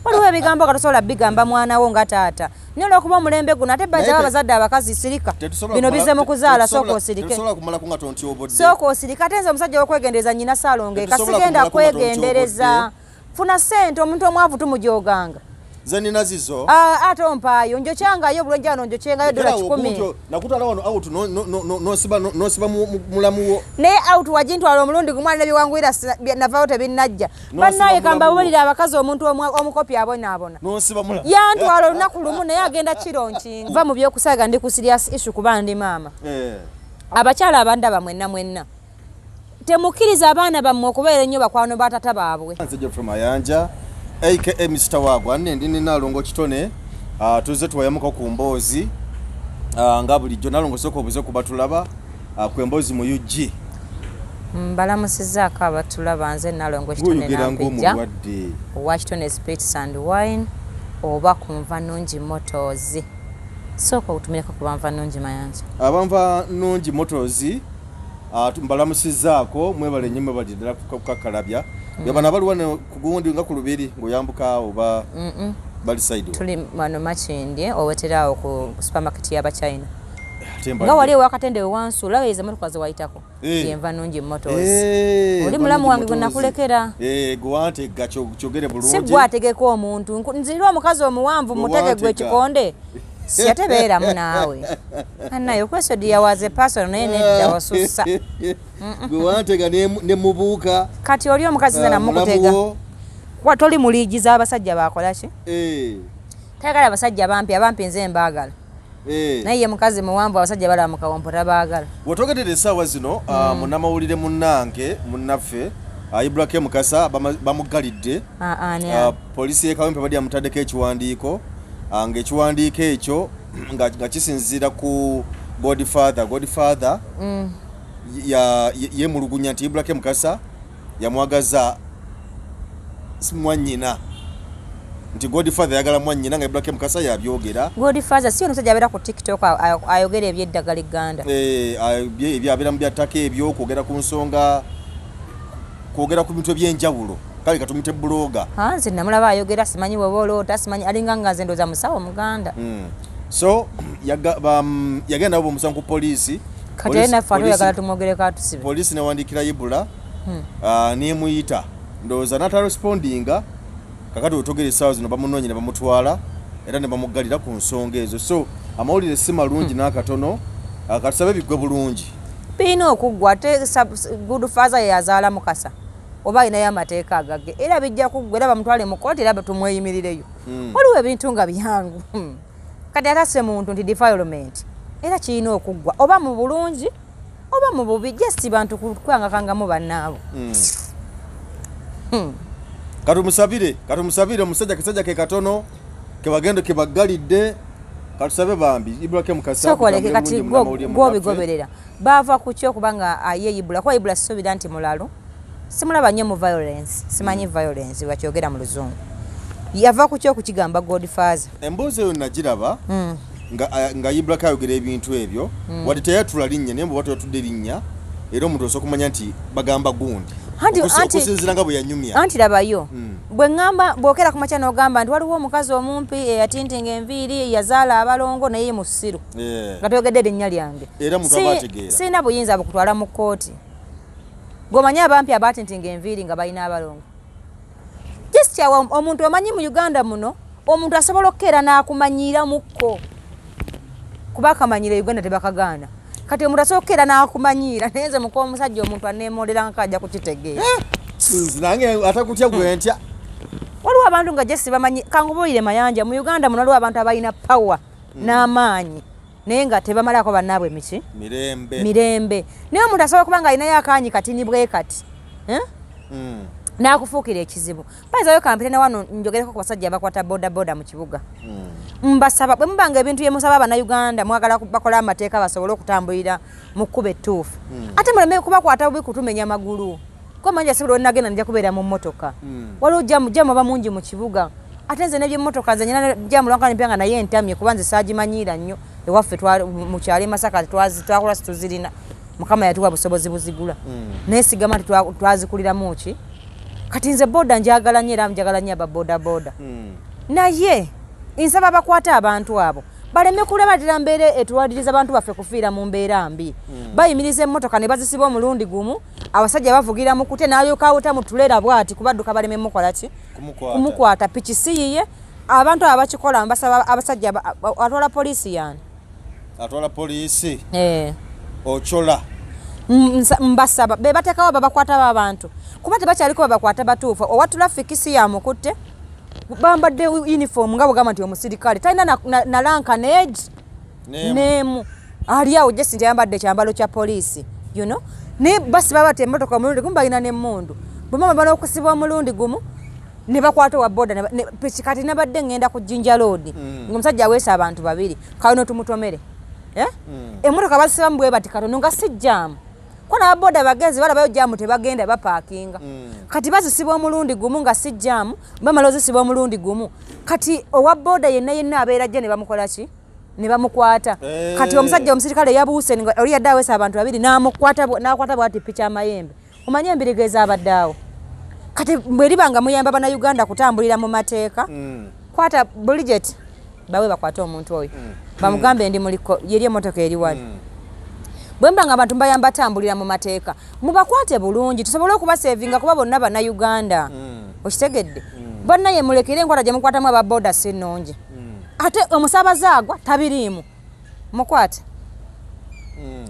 Waliwo ebigambo katosobola bigamba mwana wo nga taata. Naye olw'okuba omulembe guno ate bajja abazadde abakazi sirika. Bino bize mu kuzaala sooka osirike. Sooka osirike ate nze omusajja w'okwegendereza nnyina Saalonge kasigenda kwegendereza. Funa ssente omuntu omwavu tumujoganga. Zenina zizo. Ate ompaayo njokyangayo bulungi ano njokyengayo $10. Nakutala wano out nosiba mulamu wo. Naye out wagintwala omulundi gumwana nebiwangwira navaayo tebinnajja. Bannaye kambawulira abakazi omuntu omukopi abonaabona. Nosiba mulamu. Yantwala olunaku lumu naye agenda kironki. Nva mu byokusaaga ndi ku serious issue kuba ndi maama. Abakyala abandaba mwenna. Temukkiriza abaana bammwe okubeera ennyo bakwano batata baabwe. Nzije from Ayanja. AKA Mr. Wagwa ndi Nalongo kitone tuze tuwayamuka ku mboozi nga bulijjo Nalongo soko obuze kubatulaba ku emboozi mu UG mbalamusizzaako abatulaba nze Nalongo kitone nambijja owa kitone spirits and wine oba ku Nva Nnungi Motors sooka otumireko ku Nva Nnungi Mayanja abanva Nnungi Motors mbalamusizzaako mwebale nnyo mwebali ddala kukakalabya yabana baliwane kugundi nga ku lubiri ngoyambuka oba bali side tuli mano machindye oweterawo ku supermarket y'aba China nga wali wakatende wansu laweza mutwaza wayitako Nva Nnungi Motors oli mulamu wange gwe nakulekera gwante gakyogere bulungi si gwategeko omuntu nzirwa omukazi omuwanvu mutege gwe kikonde siyatebeeramu naawe annayo kwesodi yawaze person naye nedda wasussa gwantega ne mubuuka kati oli omukazi zena mukutega toli mu liigi z'abasajja bakola ki tayagala abasajja abampi nze mbaagala naye ye mukazi muwanvu abasajja balaba mu kawompo tabaagala wotogedde essaawa zino munnamawulire munnange munnaffe Ibrahim Mukasa bamugalidde poliisi y'e Kawempe bali amutaddeko ekiwandiiko ng'ekiwandiiko ekyo nga kisinziira ku Godfather yemulugunya nti Ibrahim Mukasa yamwagaza mwannyina nti Godfather yagala mwannyina nga Ibrahim Mukasa yabyogera. Godfather si omusajja abeera ku TikTok ayogera eby'eddagala Uganda ebyo abeera mu byattaka ebyo kwogera ku nsonga kwogera ku bintu eby'enjawulo kale katumite bloga nze namulaba ayogera simanyi bwoba oloota simanyi alinga nga nze ndoza musawo Muganda so yagenda abo omusango ku poliisi kati era naffe atuyagala tumwogereko atusibe poliisi newandikira Ibula nemuyita ndowooza natarespondinga kakati wetogera essaawa zino bamunoonya ne bamutwala era ne bamugalira ku nsonga ezo so amawulire si malungi n'akatono katusabe biggwe bulungi biina okuggwa ate Godfather yeyazaala Mukasa oba ayinayo amateeka agagge era bijja kuggwa era bamutwale mu kooti era tumweyimirireyo waliwo ebintu nga byangu kati atase muntu nti defilement era kirina okuggwa oba mu bulungi oba mu bubi just bantu kwangakangamu bannaabo katumusabire omusajja kisajja ke katono kebagendo kebagalidde katusabe bambi Ibrahim Mukasa sokoleke kati gobigoberera bava ku kyo kubanga aye Ibula kwa Ibula sisobira nti mulalo simulaba nnyo mu violence simanyi violence wakyogera mu luzungu yava ku kyo kukigamba Godfather emboozi eyo nagiraba nga Ibula kayogera ebintu ebyo wadde teyatula linnya naye mbu batuyatudde linnya era omuntu osobola okumanya nti bagamba gundi okusinziira nga bwe yanyumya anti labayo bwe ngamba bwokera ku makya n'ogamba nti waliwo omukazi omumpi eyatintinga enviiri yazaala abalongo naye mu ssiru nga toyogedde erinnya lyange era muntu aba ategeera sirina buyinza bukutwala mu kkooti gw'omanyi abampi abatintinga enviiri nga balina abalongo just kyawa omuntu omanyi mu Uganda muno omuntu asobola okukeera n'akumanyiira mukko kuba akamanyira Uganda tebakagaana kati omuntu asobola okukeera n'akumanyiira naye nze muko omusajja omuntu aneemolera nga kajja kukitegeera nange atakutya gwe ntya waliwo abantu nga jesi bamanyi kangubuulire Mayanja mu Uganda muno waliwo abantu abalina power n'amaanyi naye nga tebamalako bannaabwe miki mirembe naye omuntu asobola okuba nga alinayo akaanyi katini bwe kati n'akufuukira ekizibu bayizayo kampirana wano njogereko ku basajja abakwata bodaboda mu kibuga mbasaba bwe mubanga ebintu bye musaba Bannayuganda mwagala bakola amateeka basobole okutambulira mu kkuba ettuufu ate muleme kubakwata bubi kutumenya amagulu ko manja sibula nagenda nja kubeera mu mmotoka waliwo jamu aba mungi mu kibuga ate nze n'ebyemmotoka nze nyina jamu lwankani mpyanga naye entamye kuba nze saagimanyiira nnyo ewaffe mu kyalo Masaka twakola situzirina Mukama yatuwa busobozi buzigula naye sigama nti twazikuliramu ki kati nze boda njagala nnyo era njagala nnyo aba boda naye nsaba bakwata abantu abo baleme kulabatira mbeera etwaliriza abantu baffe kufiira mu mbeera mbi bayimiriza emmotoka ne bazisiba omulundi gumu abasajja bavugira mu kute n'alyoka awuta mu tulera bw'ati kubadduka baleme mukola ki kumukwata piki si yiye abantu abo bakikola mbasaba abasajja atwala poliisi yani atwala poliisi ochola mbasaba be bateekawo babakwata b'abantu kuba tebakyaliko babakwata batuufu owa traffic si yamukutte bambadde uniform nga bugamba nti omusirikale talina na lanka neegi neemu ali awo jesi nti ayambadde ekyambalo kya poliisi you know ne basi baba temmotoka omulundi gumu balina n'emmundu bwemama bala okusibwa omulundi gumu ne bakwata owa boda kati nabadde ngenda ku Jinja Road ng'omusajja aweesa abantu babiri kawino tumutomere emmotoka bazisibamu bwe bati katono nga si jaamu ko n'ababoda bagezi balabayo jaamu tebagenda bapaakinga kati bazisiba omulundi gumu nga si jaamu bamala ozisiba omulundi gumu kati owa boda yenna abeera jja ne bamukola ki ne bamukwata kati omusajja omusirikale yabuuse oli yadde aweesa abantu babiri n'akwata bwati picha amayembe omanye embirigeeza abaddeawo kati bweribanga muyamba bannayuganda kutambulira mu mateeka kwata Bridget bawe bakwate omuntu oyo bamugambe ndi muliko yeri emotoka eri wali bwembanga abantu mbayamba tambulira mu mateeka mubakwate bulungi tusobole okubasevinga kuba bonna bannayuganda okitegedde bonna ye mulekere enkwata gye mukwatamu ababoda si nnungi ate omusaabaze agwa tabiriimu mukwate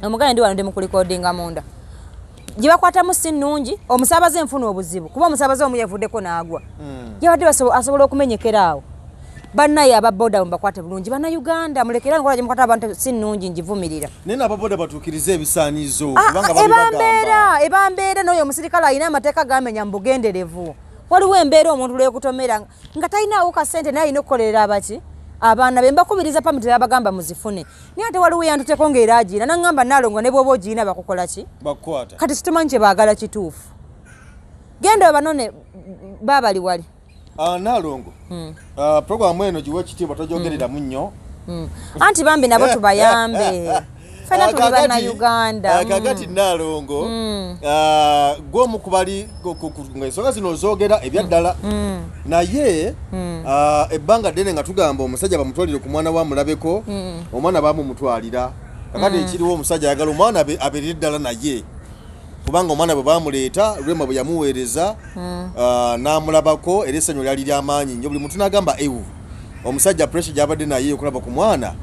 omugane ndi wano ndi mukulikodinga munda gye bakwatamu si nnungi omusaabaze nfuna obuzibu kuba omusaabaze omu yavuddeko n'agwa yabadde asobola okumenyekera awo bannaye ababoda mubakwate bulungi bannayuganda mulekera enkola gye mukwata abantu si nnungi ngivumirira naye n'ababoda batuukiriza ebisaanizo ebambeera n'oyo omusirikale alina amateeka gamenya mu bugenderevu waliwo embeera omuntu lwekutomera nga talinaawo kasente naye alina okukolerera abaki abaana be mbakubiriza pamiti abagamba muzifune naye ate waliwo yantuteko ng'era agiina naŋŋamba Nalongo ne bw'oba ogiina bakukola ki bakukwata kati situmanyi kye baagala kituufu genda banone baabali wali Nalongo programu eno giwe ekitiibwa tojogereramu nnyo anti bambi nabo tubayambe fena tuli bannayuganda kakati Nalongo gwomu kubali ensonga zino ozoogera ebyaddala naye ebbanga ddene nga tugamba omusajja bamutwalire ku mwana wa mulabeko omwana bamumutwalira kakati ekiriwo omusajja ayagala omwana abeerere ddala naye kubanga omwana bwe bamuleeta Rema bwe yamuweereza n'amulabako era essanyu lyali ly'amaanyi nnyo buli muntu n'agamba ewu omusajja pressure gy'abadde naye okulaba ku mwana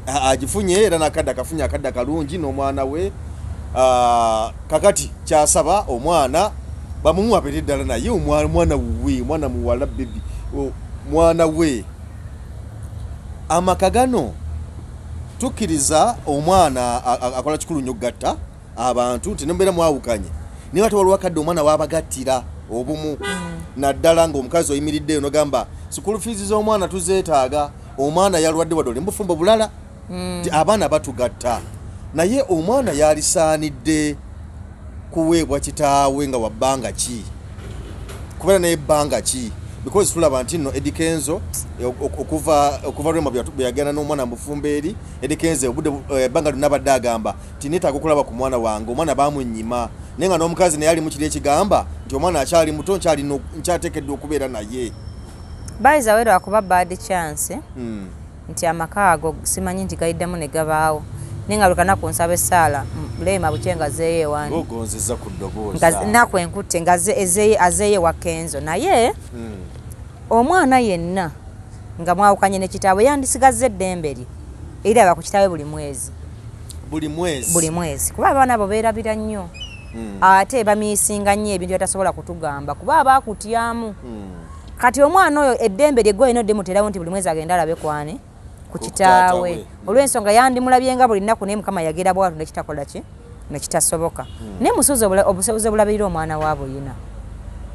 agifunye era n'akadde akafunye akadde akalungi n'omwana we kakati kyasaba omwana bamumuwa abeere ddala naye omwana we omwana muwala bebi mwana we amaka gano tukkiriza omwana akola kikulu nnyo gatta abantu nti nembeera mwawukanye naye ate waliwo akadde omwana waabagattira obumu naddala ng'omukazi oyimiriddeyo nogamba sikulu fiizi z'omwana tuzeetaaga omwana yalwadde wadde oli mbufumbo bulala nti abaana batugatta naye omwana yalisaanidde kuweebwa kitaawe nga wabbanga ki kubeera naye ebbanga ki because tulaba nti nno Eddy Kenzo okuva Rema bwe yagenda n'omwana mufumbo eri Eddy Kenzo obudde ebbanga lyonna abadde agamba nti neetaaga okulaba ku mwana wange omwana baamunnyima naye nga n'omukazi naye ali mu kiri ekigamba nti omwana akyali muto nkyateekeddwa okubeera naye bayiza wera akuba bad chance nti amaka ago simanyi nti gayiddemu ne gabaawo naye nga lukanaku nsaba essaala Rema bukye nga azeeyo ewaani ogonzeza ku ddoboozi naku enkutte nga azeeyo wa Kenzo naye omwana yenna nga mwawukanye ne kitaawe yandisigazza eddembe lye era aba ku kitaawe buli mwezi kuba abaana abo beerabira nnyo ate bamiisinga nnyo ebintu byatasobola kutugamba kuba abaakutyamu kati omwana oyo eddembe lye gwe olina oddemuterawo nti buli mwezi agenda alabe kwane ku kitaawe olw'ensonga yandimulabye nga buli nnaku naye Mukama yagera bwatu nekitakola ki nekitasoboka naye musuuzi obusobozi obulabirira omwana wa buyina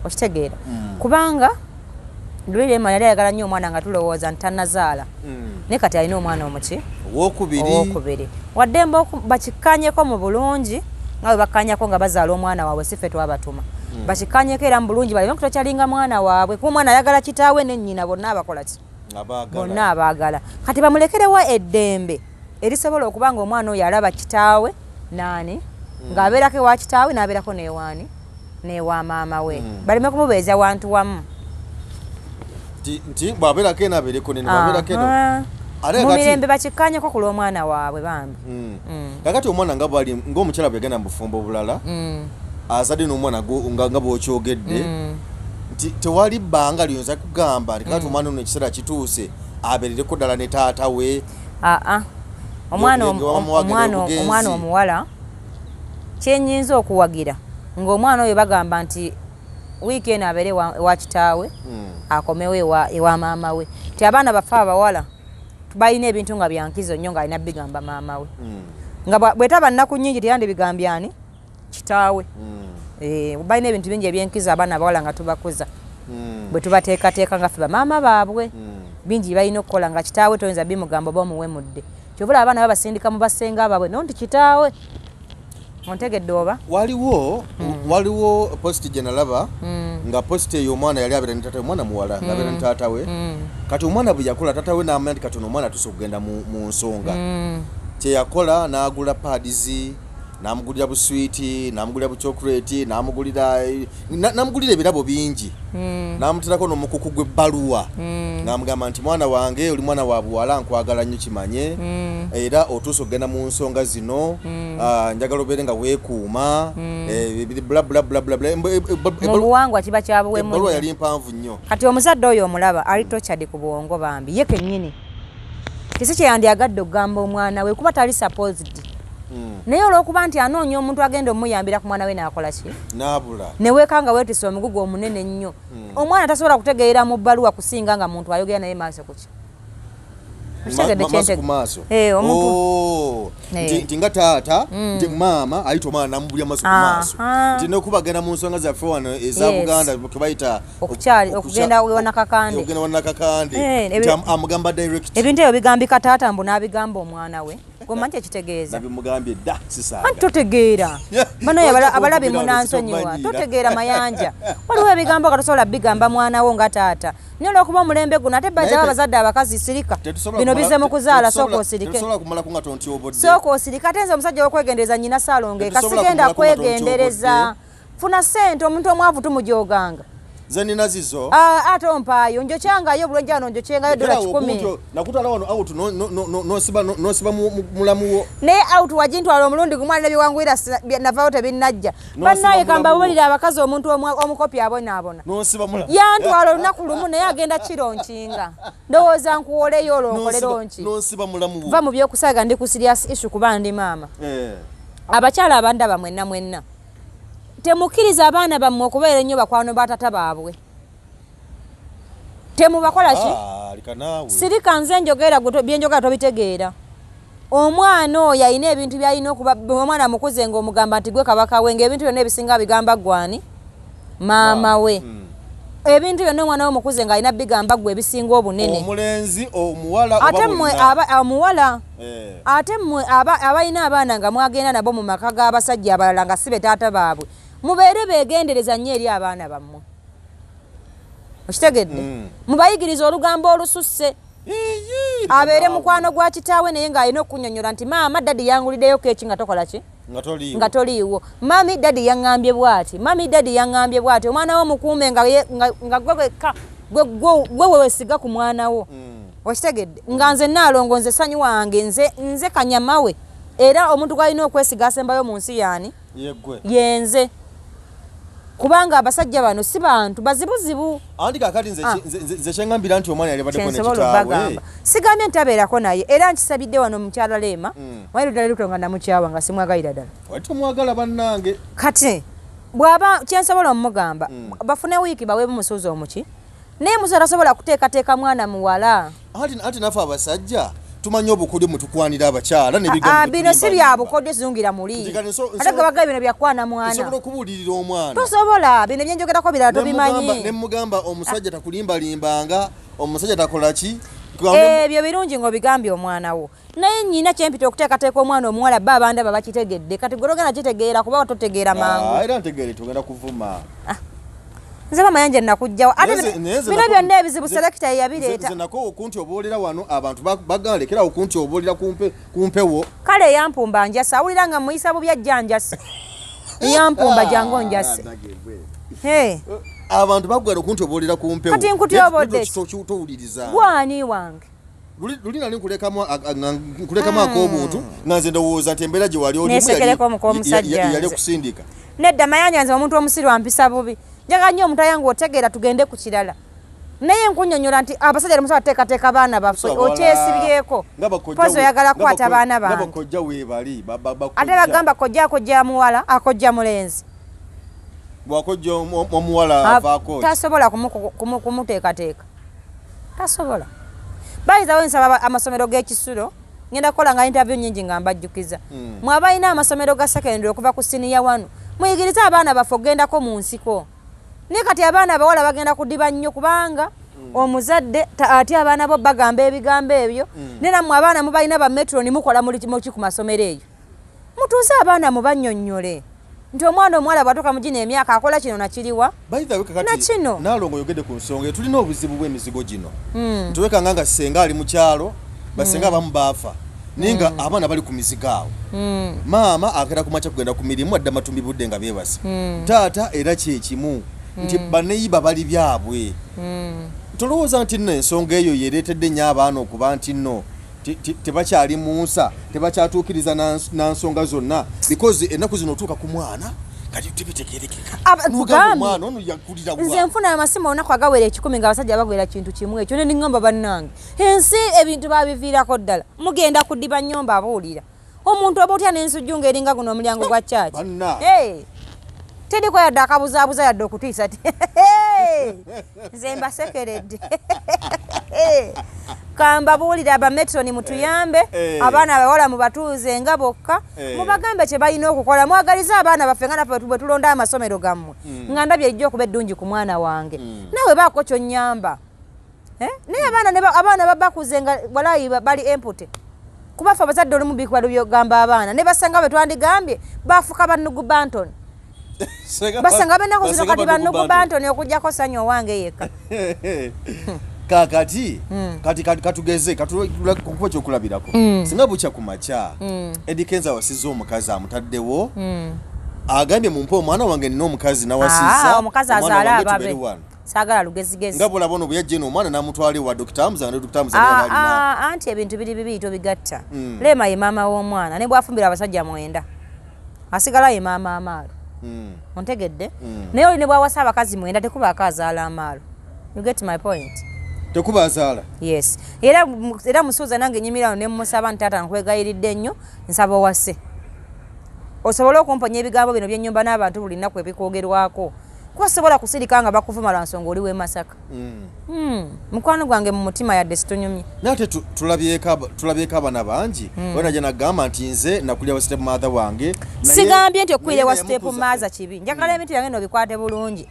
okitegeera kubanga Rema yali ayagala nnyo omwana nga tulowooza nti tannazaala naye kati alina omwana omuki owokubiri wadde bakikkanyeko mu bulungi nga bwe bakkanyako nga bazaala omwana waabwe si ffe twabatuma bakikkanyeko era mu bulungi baleme kutokyalinga mwana waabwe kuba omwana ayagala kitaawe ne nnyina bonna abakola ki bonna abaagala kati bamulekerewo eddembe erisobola okuba nga omwana oyo alaba kitaawe naani ng'abeerako ewa kitaawe n'abeerako n'ewaani ne wa maama we baleme kumubeeza wantu wamu nti bw'abeera kena abeereko nene bw'abeera keno mu mirembe bakikkanyeko ku lw'omwana waabwe bambi kakati omwana nga bwali ng'omukyala bwe genda mu bufumbo bulala azadde n'omwana nga bw'okyogedde nti tewali bbanga lyonza kugamba nti kakati omwana ono ekiseera kituuse abeerereko ddala ne taata we omwana omuwala kyenyinza okuwagira ng'omwana oyo bagamba nti wiiki eno abeere ewa kitaawe akomewo ewa maama we ti abaana baffe abawala balina ebintu nga byankizo nnyo ng'alina bigamba maama we nga bwetaba nnaku nnyingi teyandibigambye ani kitaawe balina ebintu bingi ebyenkizo abaana abawala nga tubakuza bwe tubateekateeka nga ffe bamaama baabwe bingi balina okukola nga kitaawe toyinza bimugamba oba omuwemudde kyovula abaana babasindika mu basenga baabwe no nti kitaawe ontegedde oba waliwo posti gye nalaba nga posti eyo omwana yali abeera ne taata we omwana muwala ng'abeera ne taata we kati omwana bwe yakula taata we n'amanya nti kati ono omwana tusa okugenda mu nsonga kyeyakola n'agula paadizi n'amugulira buswiti n'amugulira buchokoleti n'amugulira ebirabo bingi n'amuterako n'omukuku gw'ebbaluwa n'amugamba nti mwana wange oli mwana wa buwala nkwagala nnyo kimanye era otuusa okugenda mu nsonga zino njagala obeere nga weekuuma mu buwangwa kiba kyabuwemu ebbaluwa yali mpanvu nnyo kati omuzadde oyo omulaba ali tochadi ku bwongo bambi ye kennyini kisi kyeyandyagadde okugamba omwana we kuba tali supposed naye olw'okuba nti anoonya omuntu agenda omuyambira ku mwana we n'akola ki n'abula neweekanga weetisa omugugu omunene nnyo omwana tasobola kutegeera mu bbaluwa kusinga nga muntu ayogera naye maaso kuki nti nga taata nti maama ayita omwana namubulya maaso ku maaso nti nokubagenda mu nsonga zaffe wano eza Buganda kebayita okugenda wanakakande nti amugamba direct ebintu ebyo bigambika taata mbu n'abigamba omwana we gomanyi ekitegeeza nabimugambye dda sisaaga anti totegeera banoyo abalabi munansonyiwa totegeera mayanja waliwo ebigambo nga tosobola bigamba mwana wo nga taata naye olw'okuba omulembe guno ate bajja abazadde abakazi sirika bino bize mu kuzaala sooka osirike sooka osirike ate nze omusajja w'okwegendereza nnyina saalongeeka sigenda kwegendereza funa ssente omuntu omwavu tumujoganga zenina zizo ate ompaayo njokyangayo bulungi ano njokyengayo $10 nakutala wano out nosiba mulamu wo naye out wagintwala omulundi gumwana nebiwangwira navayo tebinnajja bannaye kambawulira abakazi omuntu omukopi abonaabona yantwala olunaku lumu naye agenda kironkinga ndowooza nkuwoleyo olonkoleronki va mu byokusaaga ndi ku serious issue kuba ndi maama abakyala abandaba mwenna temukkiriza abaana bammwe okubeera ennyo bakwano batata baabwe temubakola ki sirika nze njogera byenjogera tobitegeera omwana oyo alina ebintu byalina okuba omwana mukuze ng'omugamba nti gwe kabaka we ng'ebintu byonna ebisinga bigamba gwani maama we ebintu byonna omwana we mukuze ng'alina bigamba gwe ebisinga obunene omulenzi omuwala ate mmwe omuwala ate mmwe abalina abaana nga mwagenda nabo mu maka g'abasajja abalala nga si be taata baabwe mubeere beegendereza nnyo eri abaana bammwe okitegedde mubayigiriza olugambo olususse abeere mukwano gwa kitaawe naye ng'alina okunyonnyola nti maama dadi yanguliddeyo keeki nga tokola ki nga toliiwo mami dadi yaŋŋambye bw'ati mami dadi yaŋŋambye bw'ati omwana wo mukuume nga gwe wewesiga ku mwana wo okitegedde nga nze Nalongo nze sanyu wange nze kanyama we era omuntu gwalina okwesiga asembayo mu nsi yaani yenze kubanga abasajja bano si bantu bazibuzibu anti kakati nze kyengambira nti omwana yali abaddeko nekitaawe sigambye nti abeerako naye era nkisabidde wano mukyala Rema wali ddala lutonga namukyawa nga simwagalira ddala wali tomwagala bannange kati bw'aba kyensobola omugamba bafune wiiki baweebu musuuzi omuki naye musobola asobola kuteekateeka mwana muwala anti naffe abasajja tumanyi obukodyo mutukwanira abakyala bino si bya bukodyo sizungira muli ate gabaga bino byakwana mwana tosobola okubuulirira omwana tosobola bino byenjogerako birala tobimanyi ne mugamba omusajja takulimbalimbanga omusajja takola ki ebyo birungi ng'obigambye omwana wo naye nnyina kyempita okuteekateeka omwana omuwala bba abandaba bakitegedde kati gwe togenda kitegeera kuba totegeera mangu era ntegeere togenda kuvuma nze bamayanja nakujjawo ate bino byonna ebizibu selekita yeyabireeta nze nako okunti obuulira wano abantu bagalekera okunti obuulira kumpewo kale eyampumba njasa awulira nga muyisa bubi ajja njasa yampumba jangu njase abantu bagwera okuntobolera ku mpewo kati nkutyobodde towuliriza gwani wange luli nali nkulekamu ak'omuntu nga nze ndowooza nti embeera gye wali yali okusindika nedda mayanja nze omuntu omusiru ampisa bubi njaga nnyo omuntu ayange otegeera tugende ku kirala naye nkunyonyola nti abasajja temusobola teekateeka abaana baffe okyesibyeko pozi oyagala kukwata abaana bange ate bagamba kojja akojja muwala akojja mulenzi bwakojja omuwala avaako tasobola kumuteekateeka tasobola bayizawo nsaba amasomero g'ekisulo ngenda kukola nga interview nyingi nga mbajjukiza mwabalina amasomero ga secondary okuva ku siniya wano muyigirize abaana baffe okugendako mu nsiko naye kati abaana abawala bagenda kudiba nnyo kubanga omuzadde ate abaana bo bagamba ebigambo ebyo ne nammwe abaana mubalina ba metro mukola muki ku masomero eyo mutuuze abaana mubannyonnyole nti omwana omuwala bwatuuka mu gino emyaka akola kino nakiriwa nakino Nalongo oyogedde ku nsonga tulina obuzibu bw'emizigo gino ntiwekanga nga senga ali mu kyalo basenga abamu baafa ninga abaana bali ku mizigo awo maama agenda kumakya kugenda ku mirimu adda matumbi budde nga beebase taata era kyekimu nti baneyiba bali byabwe tolowooza nti nno ensonga eyo yereetedde nnyo abaana okuba nti nno tebakyali munsa tebakyatuukiriza nansonga zonna because ennaku zino otuuka ku mwana kati tebitegerekeka omwana ono yakulira nze nfuna amasimu olunaku agawera 10 nga abasajja bagwera kintu kimu ekyo ne niŋŋamba bannange ensi ebintu babiviirako ddala mugenda kuddiba nnyomba abuulira omuntu oba otya n'ensujju ng'eringa guno omulyango gwa kyaki tediko yadde akabuzaabuza yadde okutiisa ti nze mbasekeredde kamba buulira abametroni mutuyambe abaana abawala mubatuuze nga bokka mubagambe kye balina okukola mwagaliza abaana baffe nga naffe bwe tulonda amasomero gammwe nga ndabye ejja okuba eddungi ku mwana wange nawe baako kyonnyamba naye abaana babakuze nga walayi bali empute kubaffe abazadde olumu bikubalo byogamba abaana ne basanga bwe twandigambye bafuka bannugu bantoni basanga benako zino kati bannugu bantoni okugjako sanyo owange yekka kakati katugeze kukuba kyokulabirako singa bukya ku makya Eddy Kenzo awasizza omukazi amutaddewo agambye mumpe omwana wange nina omukazi nawasizza omukazi azaala ababe saagala lugezigezi nga bulaba ono bwe yajja eno omwana n'amutwala ewa Dr. Amuzana ne Dr. Amuzana yalina anti ebintu biri bibiyito bigatta Rema ye maama w'omwana ne bwafumbira abasajja 9 asigala ye maama Amaal ontegedde naye oli ne bwawasa abakazi 9 tekuba akazaala Amaal. You get my point? Tekuba azaala? Yes. Era musuuza nange nyimirano ne musaba ntaata nkwegayiridde nnyo nsaba owase osobola okumponya ebigambo bino by'ennyumba n'abantu buli nnaku ebikwogerwako kubasobola kusirika nga bakuvuma lwa nsonga oli w'e Masaka. Mukwano gwange mu mutima yadde situnyumye. Nate tulabyeko abaana bangi wena gye nagamba nti nze nakulira wa step mother wange sigambye nti okulira wa step mother kibi njagala ebintu yange nobikwate bulungi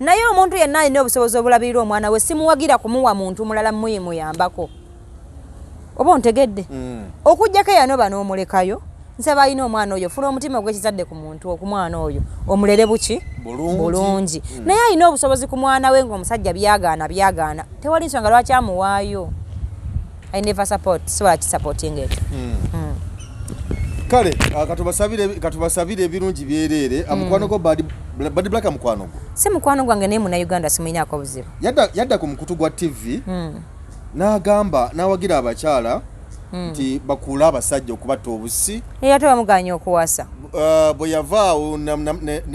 naye omuntu yenna alina obusobozi obulabirira omwana we simuwagira kumuwa muntu mulala muyambako oba ontegedde okujjako eyanoba n'omulekayo nsaba alina omwana oyo funa omutima gw'ekizadde ku muntu okumwana oyo omulere buki bulungi naye alina obusobozi ku mwana we ng'omusajja byagaana tewali nsonga lwaki amuwaayo I never support sobola kisupporting ekyo kale katubasabire ebirungi byereere amukwano go bad black amukwano go si mukwano gwange naye muna Uganda simuinaako buzibu yadda ku mukutu gwa TV n'agamba n'awagira abakyala nti bakuula abasajja okubatta obusi ate bamuganya okuwasa bwe yavaawo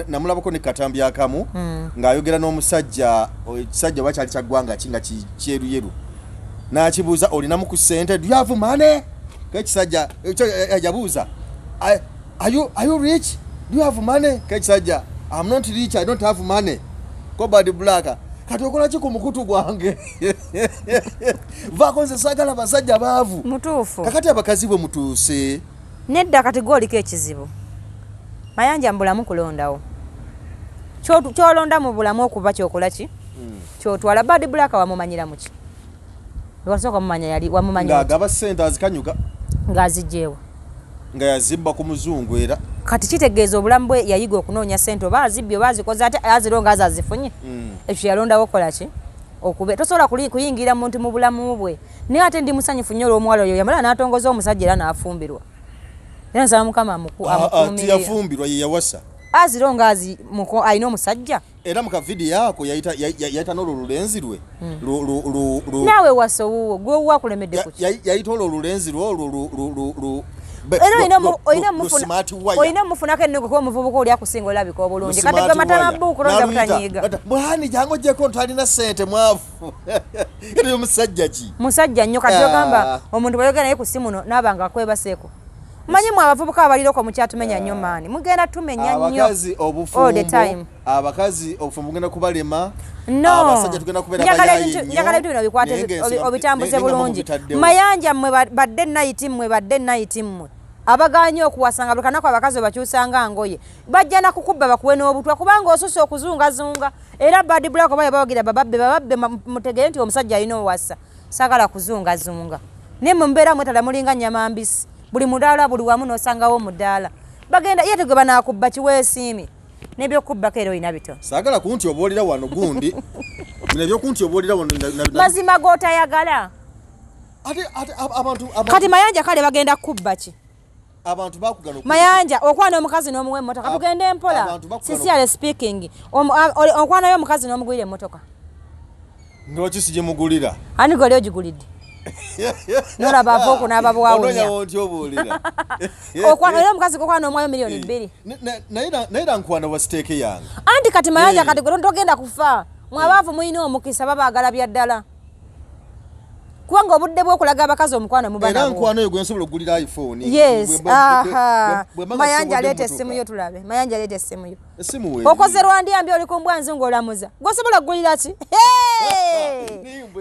namulabako ne katambi akamu ng'ayogera n'omusajja ekisajja oba kyali kya ggwanga ki nga kyeruyeru n'akibuuza olinamu ku ssente do you have money kekisajja yabuuza are you rich do you have money kekisajja I'm not rich I don't have money ko bad black kati okola ki ku mukutu gwange vaako nze saagala basajja baavu mutuufu kakati abakazi bwe mutuuse nedda kati gooliko ekizibu mayanja mbulamu kulondawo kyolonda mu bulamu okuba kyokola ki kyotwala bad black wamumanyira muki wasooka mumanya yali wamumanya ng'agaba ssente azikanyuka ng'azijjeewa nga yazibba ku muzungu era kati kitegeeza obulamu bwe yayiga okunoonya ssente oba azibbye oba azikoze ate azironga azifunye ekyo yalondawo kola ki okube tosobola kuyingira muntu mu bulamu bwe naye ate ndi musanyufu nnyo olw'omuwala oyo yamala n'atongoza omusajja era n'afumbirwa era nsaba mukama amukuumirira yafumbirwa ye yawasa azironga ayina omusajja era muka video yako yayita n'olulenzi lwe naawe wasowuwo gwe wakulemedde kuki yayita olulenzi lwe olina mufunako ennego kuba omuvubuka oli akusinga olabika obulungi kati gwe matamabuuku londa butanyiiga bwani jangu ojjeko ntalina ssente mwafu era omusajja ki musajja nnyo kati ogamba omuntu bweyogera naye ku simu no naabanga akwebaseeko manyi mwe abavubuka abaliroko mukyatumenya nnyo maani mugenda tumenya nnyo all the time abakazi obufumbo bugenda kubalema abasajja tugenda kubeera njagala ebintu bino bikwate obitambuze bulungi mayanja mmwe badde nayiti mmwe abaganye okuwasanga buli kanaku abakazi bakyusanga ngoye bajja nakukubba bakuwe n'obutwa kubanga osusa okuzungazunga era bad black baye bawagira bababbe mutegere nti omusajja alina owassa saagala kuzungazunga naye mumbeera mwetala mulinga nnyama mbisi buli mudaala buli wamu n'osangawo mudaala bagenda ye tegwe banakubba kiweesiimi n'ebyokubbako era olina bito saagala kunti oboolera wano gundi bino ebyokunti oboolera wano mazima g'otayagala kati mayanja kale bagenda kubba ki abantu bakugana mayanja okwana omukazi n'omuwa emmotoka tugende empola sincerely speaking okwanayo omukazi n'omugulira emmotoka ng'okisi gye mugulira ani gwe oli ogigulidde nolaba avooko n'ababwawunya era omukazi gokwana omwayo miliyoni 2 naye rankwana wa siteeke yange anti kati mayanja kati gwe togenda kufa mwabaavu mulina omukisa babaagala bya ddala kubanga obudde bw'okulaga abakazi omukwano era nkwano eyo gwe nsobola okugulira iphone yes mayanja aleeta essimu yo tulabe mayanja aleeta essimu yo okoze lwandiyambi oli ku mbwa nzungu olamuza gwosobola okugulira ki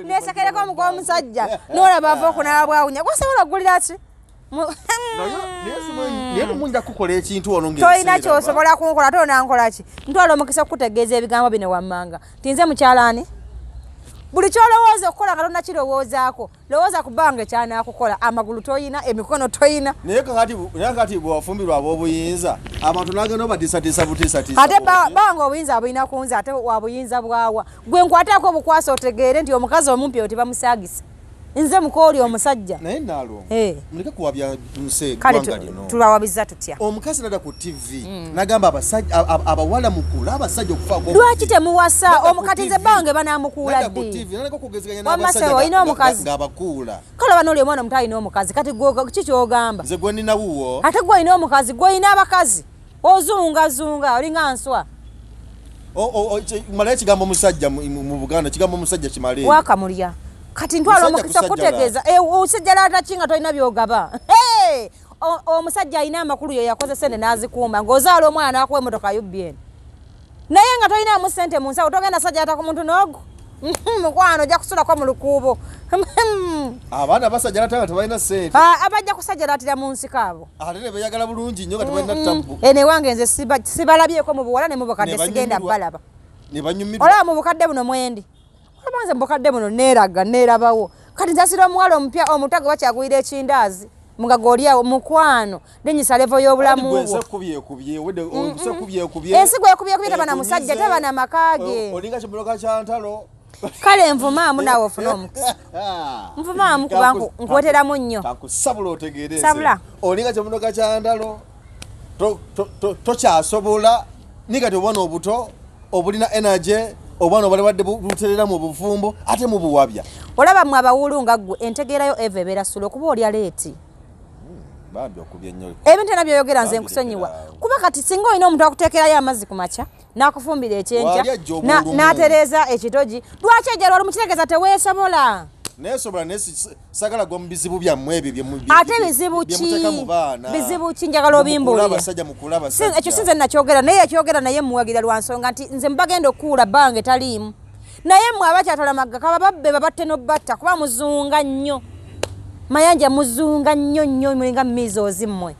nesekereko omukoa omusajja n'olaba avooko n'ababwawunya gwosobola okugulira ki tolina kyosobola kunkola tonankola ki ntwala omukisa okukutegeeza ebigambo bino wammanga tinze mukyalaani buli kyolowooza okukola nga tonna kirowoozaako lowooza kubanga ekyanakukola amagulu toyina emikono toyina naye kati bwewafumbirwa ab'obuyinza abantu nagenda obatiisatiisa butiisatiisa ate banga obuyinza abulina kunza ate wabuyinza bwawa gwe nkwataako obukwasa otegeere nti omukazi omumpi oti bamusaagisa nze mukooli omusajja naye Nalongo muleke kuwabya nse gwanga lino tulawabiza tutya omukazi nada ku TV nagamba abasajja abawala mukula abasajja okufaako lwaki temuwasa omukati nze bange banamukuula ddi wamasewo olina omukazi ng'abakuula kale bano oli omwana omuto alina omukazi kati ki kyogamba nze gwe nina wuwo ate gwe olina omukazi gwe olina abakazi ozungazunga olinga nswa malayo ekigambo omusajja mu Buganda ekigambo omusajja kimale wakamulya kati ntwala omukisa kutegeeza osajjala atakinga tolina byogaba omusajja alina amakulu yo yakozesa ene n'azikuuma ng'ozaala omwana n'akuwa emmotoka UBN naye nga tolinamu ssente mu nsawo togenda sajjata ku muntu n'ogo mukwano ojja kusulako mu lukuubo abaana abasajjala ate nga tebalina ssente abajja kusajjalatira mu nsiko abo ate ne beeyagala bulungi nnyo nga tebalina ttabu newange nze sibalabyeko mu buwala ne mu bukadde sigenda balaba ne banyumirwa olaba mu bukadde buno mwendi olabanze mu bukadde buno neeraga neerabawo kati nzasira omuwala omupya omutago bakyagwira ekindaazi mugaga oliawo mukwano nenyisa levo y'obulamu bwo ensi gwekubye taba na musajja taba na makaage olinga kibuloka kya ntalo kale envumaamu naawe ofuna omukisa nvumaamu kuba nkuweteramu nnyo kakusabula otegeereze sabula olinga kibuloka kya ntalo tokyasobola niga tobwana obuto obulina energy obwana obalibadde buterera mu bufumbo ate mu buwabya olaba mwe abawulu nga ggwe entegeerayo eva ebeera sulo okuba olya leeti ebintu era byoyogera nze nkusonyiwa kuba kati singa olina omuntu akuteekerayo amazzi ku makya n'akufumbira ekyenkya n'atereeza ekitogi lwaki ejja lwali mukitegeeza teweesobola neesobola naye sagala gwa mu bizibu byammwe ebyo ate bizibu ki njagala obimbuulire ekyo sinze nakyogera naye ekyogera naye muwagira lwa nsonga nti nze mbagenda okuula bbanga taliimu naye mmwe abakyatala magga kaba babbe babatte n'obbatta kuba muzunga nnyo mayanja muzunga nnyo nnyo mulinga mmiizoozi mmwe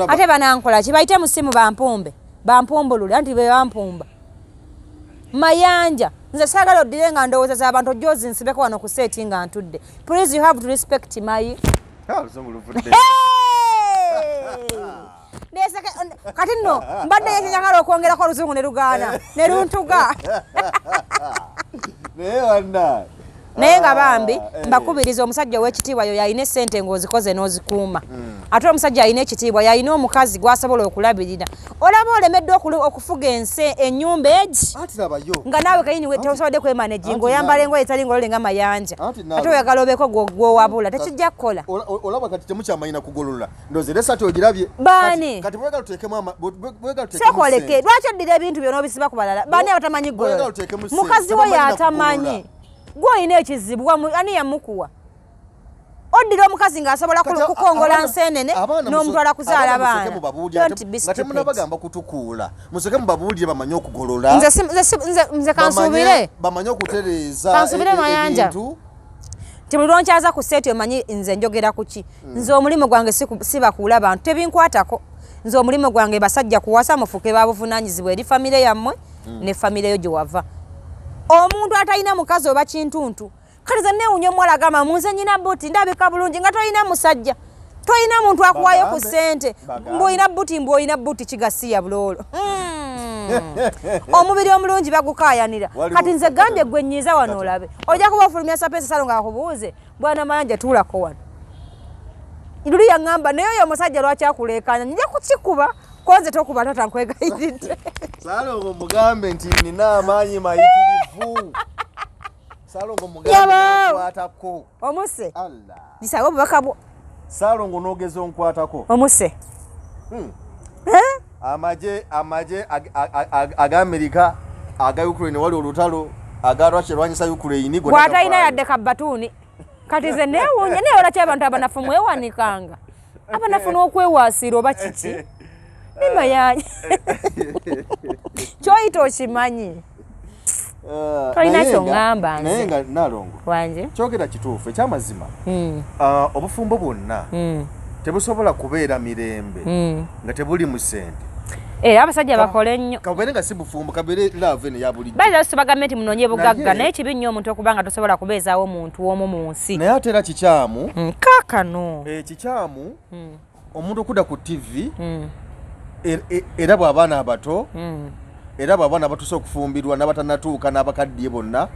ate banankola ki bayite mu ssimu bampumbulule anti be bampumba mayanja nze saagala oddire nga ndowooza z'abantu ojja ozinsibeko wano ku seeti nga ntudde please you have to respect my kati nno mbadde yekinyagala okwongerako oluzungu ne lugaana ne luntuga naye wanna naye nga bambi mbakubiriza omusajja w'ekitiibwa yo yalina essente ng'ozikoze n'ozikuuma ate omusajja alina ekitiibwa yalina omukazi gw'asobola okulabirira olaba olemedde okufuga ennyumba egi nga naawe kayini tosobodde kwemanagi ng'oyambala engoye etalinga ololenga mayanja ate oyagala obeeko gw'owabula tekijja kukola olaba kati temukyamanyina kugolola ndoze lesati ogirabye baani kati bwegala tuteekemu sekoleke lwaki oddira ebintu byona obisiba ku balala baani abatamanyi golola mukazi we yatamanyi gw'olina ekizibu ani yamukuwa oddira omukazi ng'asobola kukongola nseenene n'omutwala kuzaala baana nga temunabagamba kutukuula musooke mubabuulire bamanye okugolola nze kansuubire bamanye okutereeza ebintu ti buli lwonkyaza ku seeti omanyi nze njogera ku ki nze omulimu gwange sibakuula bantu tebinkwatako nze omulimu gwange basajja kuwasa mufuke babuvunaanyizibwa eri famire yammwe ne famire yo gye wava omuntu atalina mukazi oba kintuntu kale ze neewunya omuwala agamba munze nyina buti ndabika bulungi nga tolina musajja tolina muntu akuwaayo ku ssente mbwolina buti kigasiya buloolo omubiri omulungi bagukaayanira kati nze gambye gwe nnyiiza wano olabe ojja kuba ofulumya sapesa salo ng'akubuuze bwana mayanja tuulako wano luli yaŋŋamba naye oyo omusajja lwaki akuleekaanya nja kukikuba konze tokuba tata nkwegayiridde Salongo mugambe nti nina amaanyi mayitirivu Salongo mugambe nkwatako omuse Allah bisawo obubaka bwo Salongo n'ogeza onkwatako omuse amaje aga-Amerika aga Ukraine wali olutalo aga Russia lwanyisa Ukraine bw'atalina yadde kabbatuuni kati ze neewunya naye olaki abantu abanafu mwewanikanga abanafu n'okwewaasiira oba kiki mima yanyi kyoyita okimanyi tolina kyongamba nze naye nga Nalongo wanje kyogera kituufu ekyamazima obufumbo bwonna tebusobola kubeera mirembe nga tebuli mu ssente era abasajja bakole nnyo kabeere nga si bufumbo kabeere love eno ya bulijjo baza tusaba gavumenti munoonye bugagga naye kibi nnyo omuntu okuba nga tosobola kubeezaawo omuntu omu mu nsi naye ate era kikyamu kaakano kikyamu omuntu okudda ku TV era bw'abaana abato era bw'abaana abatuuse okufumbirwa n'abatanatuuka n'abakaddiye bonna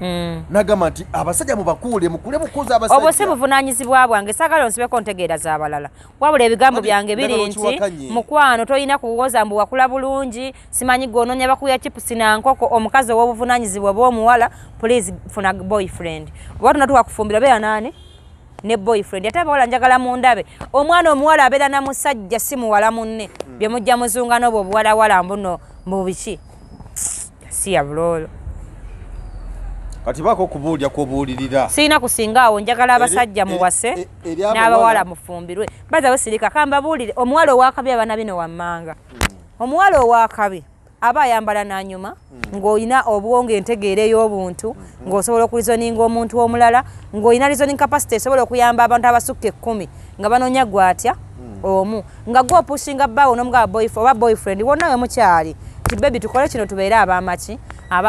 nagamba nti abasajja mukule mukuza abasajja obwo si buvunaanyizibwa bwange saagala onsibeko ntegeera z'abalala wabula ebigambo byange biri nti mukwano tolina kuwoza mbu wakula bulungi simanyi gw'onoonya bakuya chipusi na nkoko omukazi ow'obuvunaanyizibwa bw'omuwala please funa boyfriend oba tonatuuka kufumbirwa beera naani ne boyfriend ate abawala njagala mundabe omwana omuwala abeera na musajja si muwala munne bye mujja muzunga n'obwo obuwalawala mbuno mu biki si ya buloolo kati baako okubuulya kw'obuulirira siina kusinga awo njagala abasajja muwase n'abawala mufumbirwe baza basirika kambabuulire omuwala owakabi abana bino wammanga omuwala owakabi aba ayambala n'anyuma ng'olina obwongo entegeera ey'obuntu ng'osobola okulizoninga omuntu omulala ng'olina lizoning capacity esobola okuyamba abantu abasukka 10 nga banoonya gwatya omu nga gw'opushinga bbaawo n'omugaba oba boyfriend wonna we mukyali ti bebi tukole kino tubeere abamaki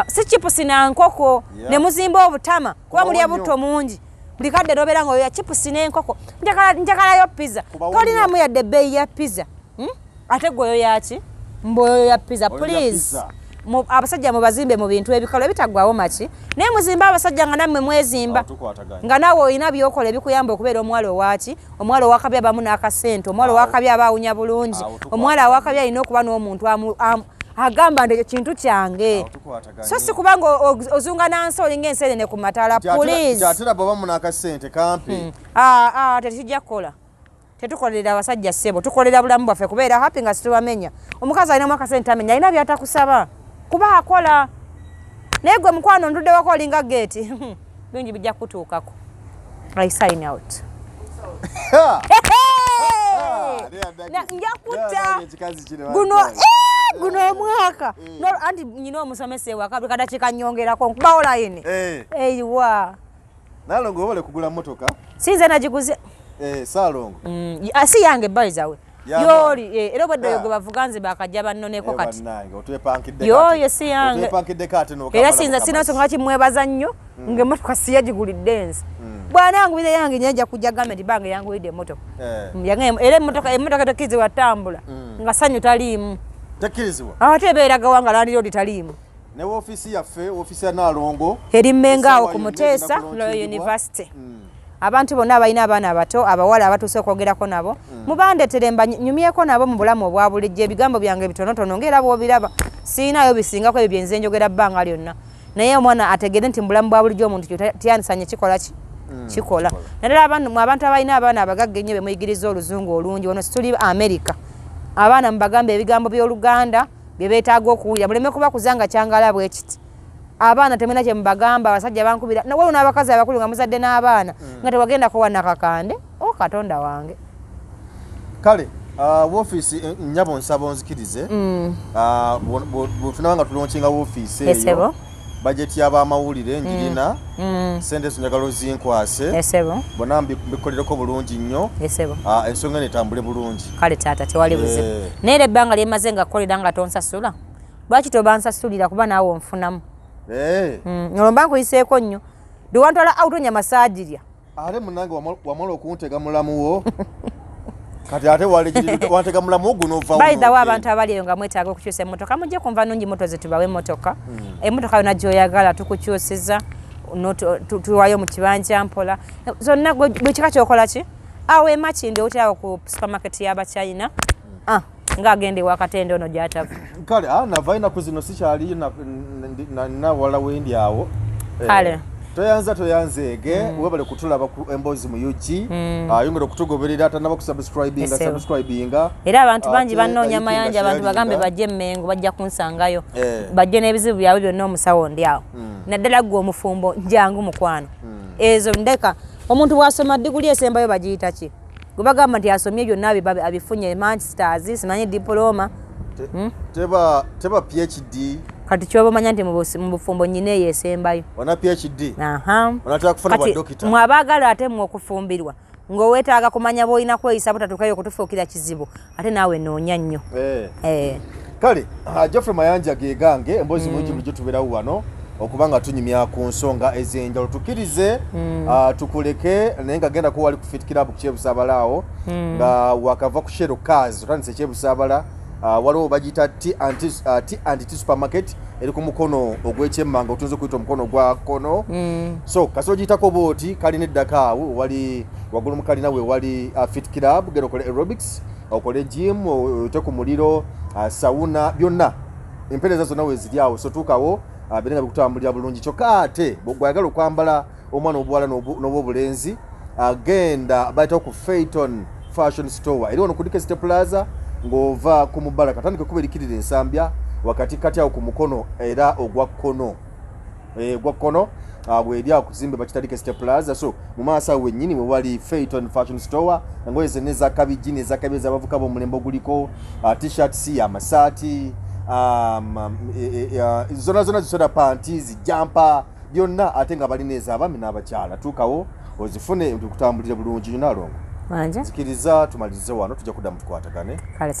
si chipusi na nkoko ne muzimba obutama kuba mulya butto mungi buli kadde nobeera nga oya chipusi n'enkoko njagalayo pizza tolinamu yadde ebbeeyi ya pizza ate gweyo yaki mboyo ya pizza please abasajja mubazimbe mu bintu ebikalo ebitaggwawo maki naye muzimba abasajja nga nammwe mwezimba nga naawe olina byokola ebikuyamba okubeera omuwala owaki omuwala owakabi abamu n'akasente omuwala owakabi aba awunya bulungi omuwala owakabi alina okuba n'omuntu agamba nti kintu kyange so si kubanga ozunga nansi olinga enseenene ku mataala please kyatera bw'oba munakasente kampi tekijja kukola tetukolerera abasajja ssebo tukolera bulamu bwaffe kubeera happy nga situbamenya omukazi alinamu akasente amenya alina byatakusaba kuba akola naye gwe mukwano ntudde wako olinga geeti bingi bijja kutuukako I sign out nja kutta guno omwaka anti nyina omusomesa ewaka buli kadakiika nnyongerako nkubawo layini eyiwa Nalongo obole kugula motoka sinze nagiguze Salongo si yange bayizawe yoli era obwedde oyo gwe bavuga nze bakajja bannoneko kati yoyo si yange era sinza sina nsonga kimwebaza nnyo ng'emmotoka siyagigulidde nze bwanangubire yange nyeja kujja gavumenti bange yangulidde emmotoka era emmotoka tekirizibwa ttambula nga sanyu taliimu tekirizibwa ate ebeera gawanga landi road taliimu ne ofisi yaffe ofisi ya Nalongo eri Mmengawo ku Muteesa Royal University abantu bonna abalina abaana abato abawala abatuuse okwogerako nabo mubandetere nyumyeko nabo mu bulamu obwa bulijjo ebigambo byange bitonotono ng'era bw'obiraba siinayo bisingako ebyo byenze njogera bbanga lyonna naye omwana ategere nti mu bulamu bwa bulijjo omuntu tyandisanye kikola ki kikola naddala abantu abalina abaana abagagga ennyo bemuyigiriza oluzungu olungi wano situli America abaana mubagambe ebigambo by'Oluganda bye beetaaga okuwulira muleme kubakuza nga kyangala bwe kiti abaana temena kye mbagamba abasajja bankubira waliwo n'abakazi abakulu nga muzadde n'abaana nga tewagenda kuwana kakande Katonda wange kale woofiisi nnyabo nsaba onzikirize bwetunaba nga tulonkinga woofiisi eyo bajeti y'abamawulire njirina sente zonjagala zinkwase bonna mbikolereko bulungi nnyo ensonga netambule bulungi kale taata tewali buzibu naye ebbanga lyemaze nga kukolera nga tonsasula lwaki tobansasulira kuba naawe onfunamu olwo mba nkuyiseeko nnyo ndiwantwala autonya masaajirya ate munange wamala okuntega mulamuwo kati ate wantega mulamuwo gunovawo bayidawo abantu abali eyo nga mwetaaga okukyusa emmotoka mujje kunva nungi moto ze tubawe emmotoka emmotoka yona gy'oyagala tukukyusiza tuwayo mu kibanja mpola zonna bwe kika kyokola ki awo emakindi oterawo ku supermarket y'Abachina ng'agenda ewakatende ono gy'atava kale nava enaku zino sikyali nawala wendi awo kale toyanzeege webale kutulaba ku emboozi mu UG ayongera okutugoberera atanaba kusubscribinga era abantu bangi bannoonya mayanja abantu bagambe bajje Emmengo bajja kunsangayo bajje n'ebizibu byabwe byonna omusawo ndi awo naddala gwe omufumbo njangu mukwano ezo ndeka omuntu bw'asoma diguli esembayo bagiyita ki gwe bagamba nti asomye byonna abifunye masters simanyi diploma teba PhD kati kyoba manya nti mu bufumbo nyine eyo esembayo wana PhD onataka kufuna bwa dokita mwabaagala ate mu okufumbirwa ng'oweetaaga kumanya bw'olina kweyisa butatuukayo okutufuukira kizibu ate naawe noonya nnyo kale Geoffrey Mayanja gegange emboozi mungi bulijjo tubeerawo wano okuba nga tunyumya ku nsonga ez'enjawulo tukkirize tukuleke naye nga genda ko wali ku Fit Club ku Kyebusaabala nga wakava ku Shero Cars otandise Kyebusaabala waliwo bagiyita T&T supermarket eri ku mukono ogw'ekyemmanga otunze okuyita omukono gwa kono so kasi ogiyitako booti kalina eddaka awo wali waggulu mu kalina we wali Fit Club genda okole aerobics okole gym oyite ku muliro sauna byonna empeereza zonna we ziri awo so tuukawo birenga bikutambulira bulungi kyokka ate bw'oyagala okwambala omwana obuwala n'obwobulenzi agenda bayitawo ku Phaeton fashion store eri wano ku Dikesite Plaza ng'ova ku Mubaraka tandika kubeerikirira ensambya wakati kati awo ku mukono era ogwa kkono bw'eri awo ku kizimbe bakita Dikesite Plaza so mu maaso awo wennyini we wali Phaeton fashion store engoye zonna ezakabijji n'ezakabi ez'abavuka b'omulembe oguliko t-shirts amasaati zonna zisoda panties jampa byonna ate nga balina ez'abaami n'abakyala tuukawo ozifune tukutambulire bulungi Nalongo wanje zikiriza tumalirize wano tujja kudda mu tukwatagane kale